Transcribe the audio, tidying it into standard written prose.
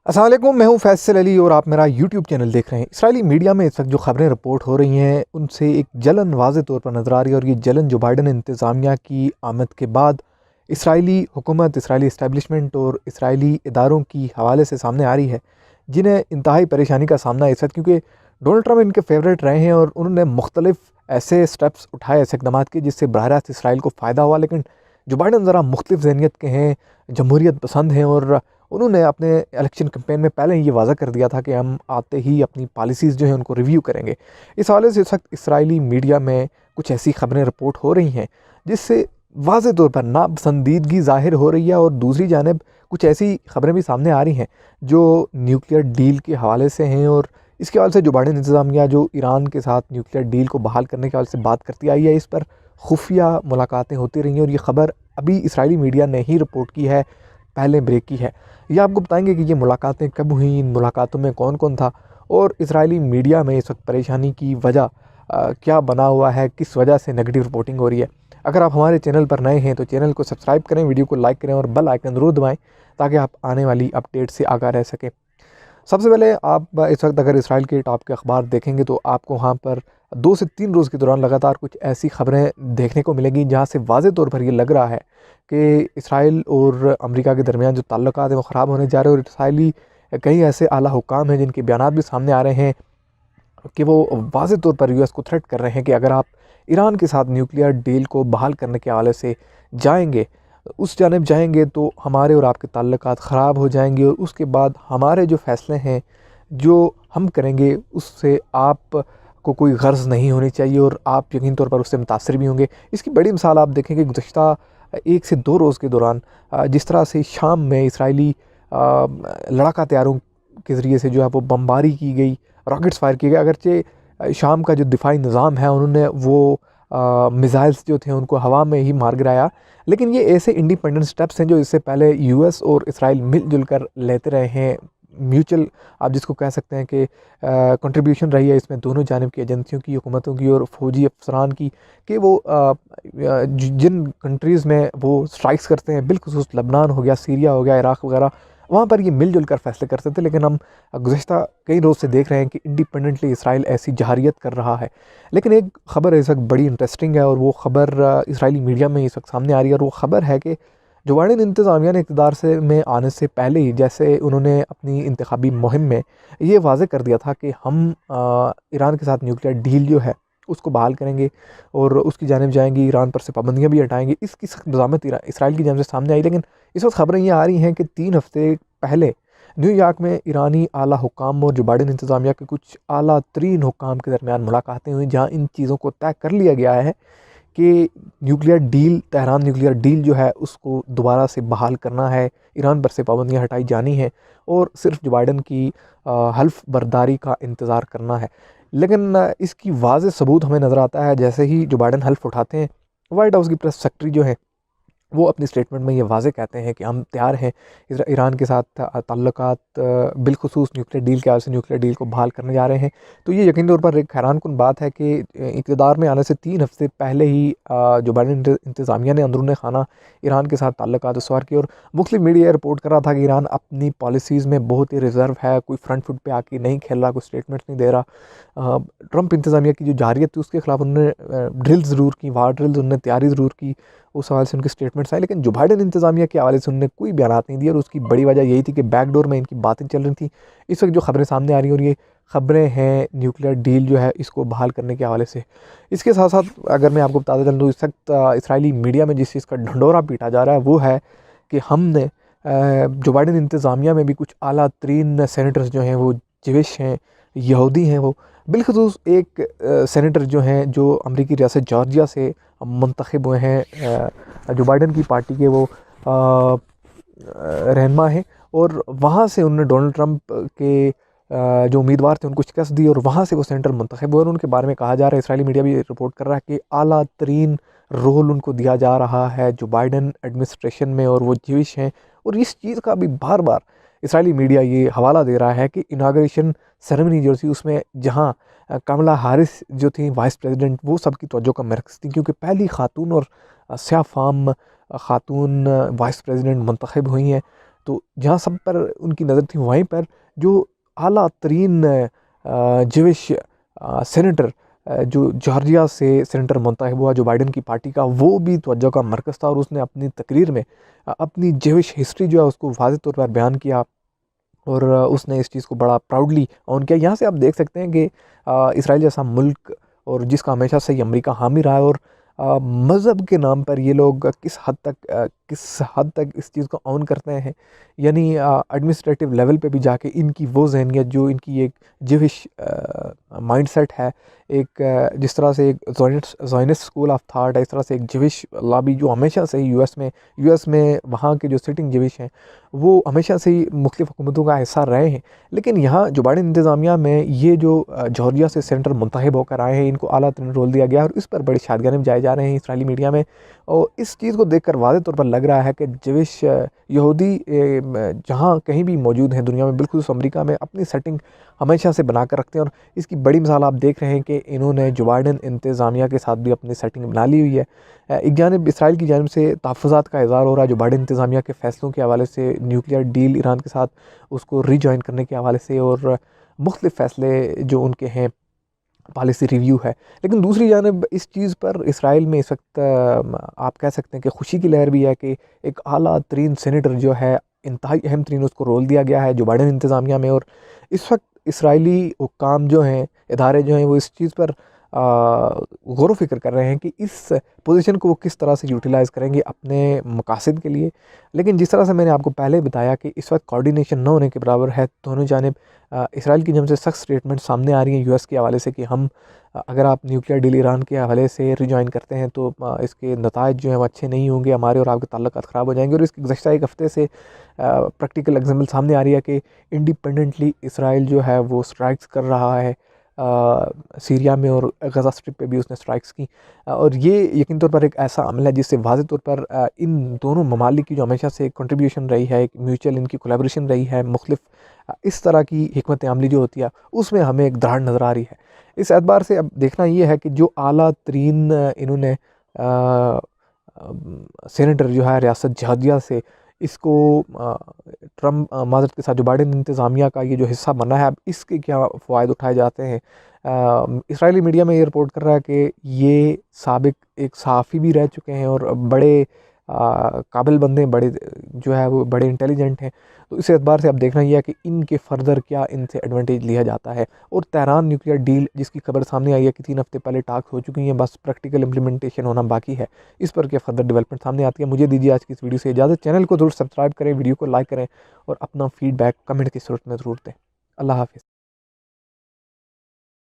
अस्सलाम वालेकुम, मैं हूं फैसल अली और आप मेरा यूट्यूब चैनल देख रहे हैं। इस्राएली मीडिया में इस वक्त जो खबरें रिपोर्ट हो रही हैं उनसे एक जलन वाज़े तौर पर नज़र आ रही है और ये जलन जो बाइडन इंतज़ामिया की आमद के बाद इस्राएली हुकूमत, इस्राएली इस्टेब्लिशमेंट और इस्राएली इदारों की हवाले से सामने आ रही है, जिन्हें इंतहाई परेशानी का सामना है इस वक्त, क्योंकि डोनाल्ड ट्रंप इनके फेवरेट रहे हैं और उन्होंने मुख्तलिफ ऐसे स्टेप्स उठाए, ऐसे इकदाम किए जिससे बरह रास्त इसराइल को फ़ायदा हुआ। लेकिन जो बाइडन ज़रा मुख्तलिफ ज़हनीत के हैं, जमहूरियत पसंद हैं और उन्होंने अपने इलेक्शन कैंपेन में पहले ही ये वाज़ा कर दिया था कि हम आते ही अपनी पॉलिसीज़ जो हैं उनको रिव्यू करेंगे। इस हवाले से इस वक्त इसराइली मीडिया में कुछ ऐसी खबरें रिपोर्ट हो रही हैं जिससे वाज़े तौर पर नापसंदीदगी ज़ाहिर हो रही है और दूसरी जानिब कुछ ऐसी खबरें भी सामने आ रही हैं जो न्यूक्लियर डील के हवाले से हैं और इसके हवाले से जो बाइडन इंतज़ामिया जो ईरान के साथ न्यूक्लियर डील को बहाल करने के हवाले से बात करती आई है, इस पर खुफिया मुलाकातें होती रही हैं और ये ख़बर अभी इसराइली मीडिया ने ही रिपोर्ट की है, पहले ब्रेक की है। ये आपको बताएंगे कि ये मुलाकातें कब हुई, इन मुलाकातों में कौन कौन था और इसराइली मीडिया में इस वक्त परेशानी की वजह क्या बना हुआ है, किस वजह से नेगेटिव रिपोर्टिंग हो रही है। अगर आप हमारे चैनल पर नए हैं तो चैनल को सब्सक्राइब करें, वीडियो को लाइक करें और बेल आइकन ज़रूर दबाएं ताकि आप आने वाली अपडेट से आगाह रह सकें। सबसे पहले आप इस वक्त अगर इसराइल के टॉप के अखबार देखेंगे तो आपको वहाँ पर 2 से 3 रोज़ के दौरान लगातार कुछ ऐसी खबरें देखने को मिलेंगी जहाँ से वाज़े तौर पर ये लग रहा है कि इसराइल और अमेरिका के दरमियान जो ताल्लुकात हैं वो ख़राब होने जा रहे हैं और इसराइली कई ऐसे आला हुकाम हैं जिनके बयानात भी सामने आ रहे हैं कि वो वाज़े तौर पर यूएस को थ्रेट कर रहे हैं कि अगर आप ईरान के साथ न्यूक्लियर डील को बहाल करने के हवाले से जाएंगे, उस जानिब जाएंगे तो हमारे और आपके ताल्लुकात ख़राब हो जाएंगे और उसके बाद हमारे जो फ़ैसले हैं जो हम करेंगे उससे आप को कोई गर्ज़ नहीं होनी चाहिए और आप यकीन तौर पर उससे मुतासर भी होंगे। इसकी बड़ी मिसाल आप देखेंगे गुज़श्ता 1 से 2 रोज़ के दौरान जिस तरह से शाम में इसराइली लड़ाका तैयारों के ज़रिए से जो है वो बमबारी की गई, रॉकेट्स फायर किए गए। अगरचे शाम का जो दिफाई निज़ाम है उन्होंने वो मिज़ाइल्स जो थे उनको हवा में ही मार गिराया, लेकिन ये ऐसे इंडिपेंडेंट स्टेप्स हैं जो इससे पहले यूएस और इसराइल मिलजुल कर लेते रहे हैं। म्यूचुअल आप जिसको कह सकते हैं कि कंट्रीब्यूशन रही है इसमें दोनों जानिब की एजेंसियों की, हुकूमतों की और फौजी अफसरान की, कि वो जिन कंट्रीज़ में वो स्ट्राइक्स करते हैं, बिलखुसूस लबनान हो गया, सीरिया हो गया, इराक़ वगैरह, वहाँ पर ये मिलजुल कर फैसले करते थे। लेकिन हम गुज़श्ता कई रोज़ से देख रहे हैं कि इंडिपेंडेंटली इसराइल ऐसी जहारियत कर रहा है। लेकिन एक ख़बर इस वक्त बड़ी इंटरेस्टिंग है और वो ख़बर इसराइली मीडिया में इस वक्त सामने आ रही है और वो ख़बर है कि जो बाइडन इंतज़ामिया ने इक़्तिदार से में आने से पहले ही, जैसे उन्होंने अपनी इंतखाबी मुहिम में ये वाज़े कर दिया था कि हम ईरान के साथ न्यूक्लियर डील जो है उसको बहाल करेंगे और उसकी जानिब जाएंगे, ईरान पर से पाबंदियाँ भी हटाएंगे। इसकी सख्त मज़ामत इसराइल की जानिब से सामने आई। लेकिन इस वक्त ख़बरें ये आ रही हैं कि 3 हफ़्ते पहले न्यूयॉर्क में ईरानी आला हुकाम और जो बाइडन इंतज़ामिया के कुछ आला तरीन हुकाम के दरमियान मुलाकातें हुई, जहाँ इन चीज़ों को तय कर लिया गया है कि nuclear deal, Tehran nuclear deal जो है उसको दोबारा से बहाल करना है, ईरान पर से पाबंदियाँ हटाई जानी हैं और सिर्फ जो बाइडन की हल्फ बर्दारी का इंतज़ार करना है। लेकिन इसकी वाज़ेह सबूत हमें नज़र आता है जैसे ही जो बाइडन हल्फ उठाते हैं, वाइट हाउस की प्रेस सेक्रेटरी जो है वो अपनी स्टेटमेंट में ये वाज़े कहते हैं कि हम तैयार हैं ईरान के साथ ताल्लुकात बिलखुसूस न्यूक्लियर डील के हवाले से न्यूक्लियर डील को बहाल करने जा रहे हैं। तो ये यकीनी तौर पर एक हैरानकुन बात है कि इक़्तिदार में आने से 3 हफ़्ते पहले ही जो बाइडन इंतज़ामिया ने अंदरूनी खाना ईरान के साथ ताल्लुकात उसवार किए और मुख्तलिफ मीडिया रिपोर्ट कर रहा था कि ईरान अपनी पॉलिसीज़ में बहुत ही रिज़र्व है, कोई फ्रंट फुट पर आके नहीं खेल रहा, कोई स्टेटमेंट्स नहीं दे रहा। ट्रंप इंतज़ामिया की जो जारियत थी उसके खिलाफ उन्होंने ड्रिल्स ज़रूर की, वार ड्रिल्स उन्होंने तैयारी ज़रूर की, उस हवाले से उनके स्टेटमेंट्स आए। लेकिन जो बाइडन इंतज़ामिया के हवाले से उन्होंने कोई बयानात नहीं दिए और उसकी बड़ी वजह यही थी कि बैकडोर में इनकी बातें चल रही थी। इस वक्त जो खबरें सामने आ रही हैं और ये खबरें हैं न्यूक्लियर डील जो है इसको बहाल करने के हवाले से। इसके साथ साथ अगर मैं आपको बताता चलूँ तो इस वक्त इसराइली मीडिया में जिस चीज़ का ढंढोरा पीटा जा रहा है वो है कि हमने जो बाइडन इंतज़ामिया में भी कुछ आला तरीन सेनेटर्स जो हैं वो जिविश हैं, यहूदी हैं, वो बिलखुसूस एक सेनेटर जो हैं जो अमरीकी रियासत जॉर्जिया से मुंतखब हुए हैं, जो बाइडन की पार्टी के वो रहनुमा हैं और वहाँ से उन्होंने डोनाल्ड ट्रंप के जो उम्मीदवार थे उनको शिकस्त दी और वहाँ से वो सेनेटर मुंतखब हुए और उनके बारे में कहा जा रहा है, इसराइली मीडिया भी रिपोर्ट कर रहा है कि आला तरीन रोल उनको दिया जा रहा है जो बाइडन एडमिनिस्ट्रेशन में और वो ज्यूइश हैं। और इस चीज़ का भी बार बार इसराइली मीडिया ये हवाला दे रहा है कि इनाग्रेशन सेरेमनी जो थी उसमें जहाँ कमला हारिस जो थी वाइस प्रेसिडेंट, वो सबकी तवज्जो का मरकज़ थी क्योंकि पहली खातून और स्याह फाम खातून वाइस प्रेसिडेंट मुंतखब हुई हैं तो जहाँ सब पर उनकी नज़र थी, वहीं पर जो आला तरीन ज्यूइश सेनेटर जो जॉर्जिया से सेनेटर मुंतखब हुआ जो बाइडन की पार्टी का, वो भी तवज्जो का मरकज़ था और उसने अपनी तकरीर में अपनी ज्यूइश हिस्ट्री जो है उसको वाज़ेह तौर पर बयान किया और उसने इस चीज़ को बड़ा प्राउडली ऑन किया। यहाँ से आप देख सकते हैं कि इसराइल जैसा मुल्क और जिसका हमेशा से ही अमेरिका हामी रहा है और मज़हब के नाम पर ये लोग किस हद तक इस चीज़ को ऑन करते हैं, यानी एडमिनिस्ट्रेटिव लेवल पे भी जाके इनकी वो जहनीत जो इनकी एक जिविश माइंडसेट है, एक जिस तरह से एक ज़ायनिस्ट स्कूल ऑफ थाट है, इस तरह से एक जिविश लॉबी जो हमेशा से ही यूएस में वहाँ के जो सिटिंग जिविश हैं वो हमेशा से ही मुख्तलिफ़ हुकूमतों का हिस्सा रहे हैं। लेकिन यहाँ जो बाइडेन इंतज़ामिया में ये जो जॉर्जिया से सेनेटर मुंतखब होकर आए हैं, इनको आला तरीन रोल दिया गया और इस पर बड़ी शादगाने बजाए जा रहे हैं इसराइली मीडिया में। और इस चीज़ को देखकर वाज़ेह तौर पर लग रहा है कि जिविश यहूदी जहाँ कहीं भी मौजूद हैं दुनिया में, बिलखुसूस अमेरिका में, अपनी सेटिंग हमेशा से बना कर रखते हैं और इसकी बड़ी मिसाल आप देख रहे हैं कि इन्होंने जो बाइडेन इंतज़ामिया के साथ भी अपनी सेटिंग बना ली हुई है। एक जानिब इसराइल की जानिब से तहफ़्फ़ुज़ात का इज़हार हो रहा है जो बाइडेन इंतज़ामिया के फ़ैसलों के हवाले से, न्यूक्लियर डील ईरान के साथ उसको रीजॉइन करने के हवाले से और मुख्तलिफ़ फ़ैसले जो उनके हैं, पॉलिसी रिव्यू है। लेकिन दूसरी जानिब इस चीज़ पर इसराइल में इस वक्त आप कह सकते हैं कि खुशी की लहर भी है कि एक आला तरीन सेनेटर जो है, इंतहाई अहम तरीन उसको रोल दिया गया है जो बाइडेन इंतज़ामिया में। और इस वक्त इसराइली हुक्काम जो हैं, इदारे जो हैं, वो इस चीज़ पर गौर फ़िक्र कर रहे हैं कि इस पोजीशन को वो किस तरह से यूटिलाइज़ करेंगे अपने मकासद के लिए। लेकिन जिस तरह से मैंने आपको पहले बताया कि इस वक्त कोऑर्डिनेशन न होने के बराबर है दोनों जानिब। इसराइल की जानब से सख्त स्टेटमेंट सामने आ रही हैं यूएस के हवाले से कि हम अगर आप न्यूक्लियर डील ईरान के हवाले से रिजॉइन करते हैं तो इसके नताइज जो हैं वो अच्छे नहीं होंगे, हमारे और आपके ताल्लुकात ख़राब हो जाएंगे। और इसके गुज़श्ता एक हफ़्ते से प्रैक्टिकल एग्जाम्पल सामने आ रही है कि इंडिपेंडेंटली इसराइल जो है वो स्ट्राइक्स कर रहा है सीरिया में और गज़ा स्ट्रिप पे भी उसने स्ट्राइक्स की। और ये यकीन तौर पर एक ऐसा अमल है जिससे वाज़ेह तौर पर इन दोनों ममालिक की जो हमेशा से कंट्रीब्यूशन रही है, एक म्यूचुअल इनकी कोलैबोरेशन रही है, मुख्तलिफ इस तरह की हिकमत अमली जो होती है उसमें हमें एक दरार नज़र आ रही है। इस एतबार से अब देखना ये है कि जो आला तरीन इन्होंने सेनेटर जो है रियासत जॉर्जिया से, इसको ट्रम्प माज़रत के साथ जो बाइडेन इंतज़ामिया का ये जो हिस्सा बना है, अब इसके क्या फ़वाइद उठाए जाते हैं। इसराइली मीडिया में ये रिपोर्ट कर रहा है कि ये साबिक एक सहाफ़ी भी रह चुके हैं और बड़े काबिल बंदे, बड़े जो है वो बड़े इंटेलिजेंट हैं। तो इस एतबार से अब देखना ये है कि इनके फ़र्दर क्या इनसे एडवांटेज लिया जाता है। और तेहरान न्यूक्लियर डील जिसकी खबर सामने आई है कि 3 हफ़्ते पहले टॉक्स हो चुकी हैं, बस प्रैक्टिकल इम्प्लीमेंटेशन होना बाकी है। इस पर क्या फ़र्दर डेवलपमेंट सामने आती है। मुझे दीजिए आज की इस वीडियो से इजाज़त। चैनल को ज़रूर सब्सक्राइब करें, वीडियो को लाइक करें और अपना फ़ीडबैक कमेंट की सूरत में ज़रूर दें। अल्लाह हाफ़िज़।